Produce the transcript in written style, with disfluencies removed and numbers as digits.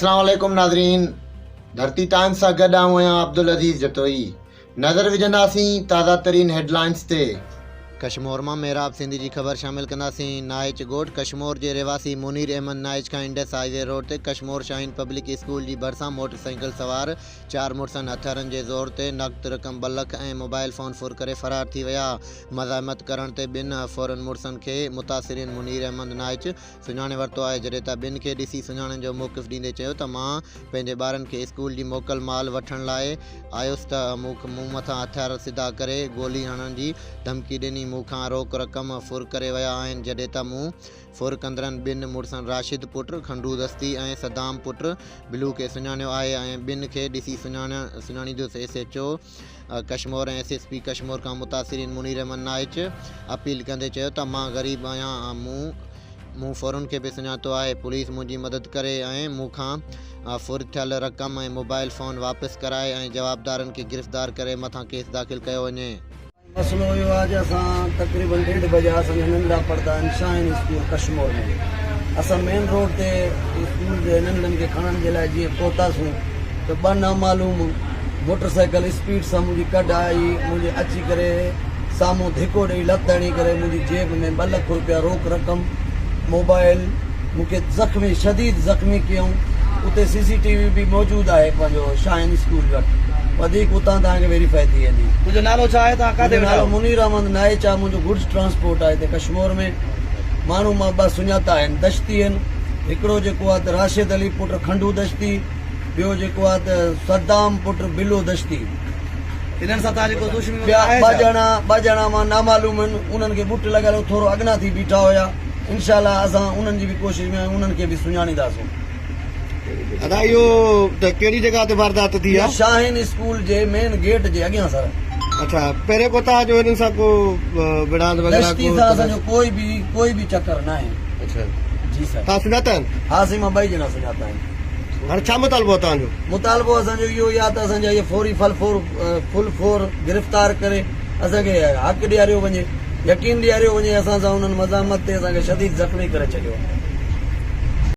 अस्सलाम वालेकुम नाज़रीन, धरती टाइम्स सां गॾु आहियां अब्दुल अज़ीज़ जतोई। नज़र विझंदासीं ताज़ा तरीन हेडलाइंस ते। कश्मोर मां मेराब सिंधी जी ख़बर शामिल कंदासीं। नाइच ॻोठ कश्मोर जे रहवासी मुनीर अहमद नाइच खां इंडस हाईवे रोड ते कश्मोर शाहीन पब्लिक स्कूल जी भरिसां मोटरसाइकिल सवार 4 मुड़सनि हथियारनि जे ज़ोर ते नक़द रक़म 2 लख ऐं मोबाइल फ़ोन फुर करे फ़रार थी विया। मज़ाहमत करण ते ॿिनि फ़ौरन मुड़सनि खे मुतासिरीन मुनीर अहमद नाइच सुञाणे वरितो आहे, जॾहिं त ॿिनि खे ॾिसी सुञाणण जो मौक़िफ़ ॾींदे चयो त मां पंहिंजे ॿारनि खे स्कूल जी मोकल माल वठण लाइ आयुसि त मूं मथां हथियार सिधा करे गोली हणण जी धमकी ॾिनी। मूंखां रोक रक़म फुर करे विया आहिनि, जॾहिं त मूं फुर कंदड़नि ॿिनि मुड़सनि राशिद पुट खंडू दस्ती ऐं सदाम पुट बिलू खे सुञाणियो आहे ऐं ॿिनि खे ॾिसी सुञाणींदुसि। SHO कश्मोर ऐं SSP कश्मोर खां मुतासिरीन मुनीर अहमद नाइच अपील कंदे चयो त मां ग़रीब आहियां, मूं फ़ौरन खे बि सुञातो आहे। पुलिस मुंहिंजी मदद करे ऐं मूंखां फुर थियल रक़म ऐं मोबाइल फ़ोन वापसि कराए ऐं जवाबदारनि खे गिरफ़्तार करे मथां केस दाख़िल कयो वञे। मसलो इहो आहे जो असां तक़रीबन 1:30 बजे असांजा नंढड़ा पढ़ंदा आहिनि शाहीन स्कूल कश्मोर में। असां मेन रोड ते स्कूल जे नंढनि खे खणण जे लाइ जीअं पहुतासीं त 2 नामालूम मोटरसाइकिल स्पीड सां मुंहिंजी कढ आई, मुंहिंजे अची करे साम्हूं धिको ॾेई लत हणी करे मुंहिंजी जेब में 2 लख रुपया रोक रक़म मोबाइल मूंखे ज़ख़्मी शदीद ज़ख़्मी कयूं। उते CCTV बि मौजूदु आहे पंहिंजो शाहीन स्कूल वटि, वधीक उतां तव्हांखे वेरीफाई थी वेंदी। तुंहिंजो नालो छा आहे? तव्हां काथे नालो मुनीर अहमद नाइच आहे। मुंहिंजो गुड्स ट्रांसपोर्ट आहे हिते कश्मोर में। माण्हू मां 2 सुञाता आहिनि, दश्ती आहिनि। हिकिड़ो जेको आहे त राशिद अली पुट खंडू दश्ती, ॿियो जेको आहे त सदाम पुट बिलो दश्ती। इन्हनि सां तव्हांजी कोई दुश्मनी ॿ ॼणा मां नामालूम आहिनि, उन्हनि खे बुट लॻायो थोरो अॻिना थी बीठा हुया। इंशाल्लाह असां उन्हनि जी बि कोशिशि में आहियूं, उन्हनि खे बि सुञाणींदासीं। अदा इहो त कहिड़ी जॻह ते वारदात थी आहे? शाहीन स्कूल जे मेन गेट जे अॻियां सर। अच्छा, पहिरें को तव्हांजो हिननि सां को विढ़ांद वग़ैरह दश्ती सां असांजो कोई बि चक्कर न आहे। अच्छा जी सर। तव्हां सुञाता आहिनि? हा साईं, मां 2 ॼणा सुञाता आहिनि। हाणे छा मुतालबो आहे तव्हांजो? मुतालबो असांजो इहो ई आहे त असांजा इहे फौरी फुल फोर गिरफ़्तार करे असांखे हक़ ॾियारियो वञे, यकीन ॾियारियो वञे। असां सां उन्हनि मज़ामत ते असांखे शदीद ज़ख़्मी करे छॾियो।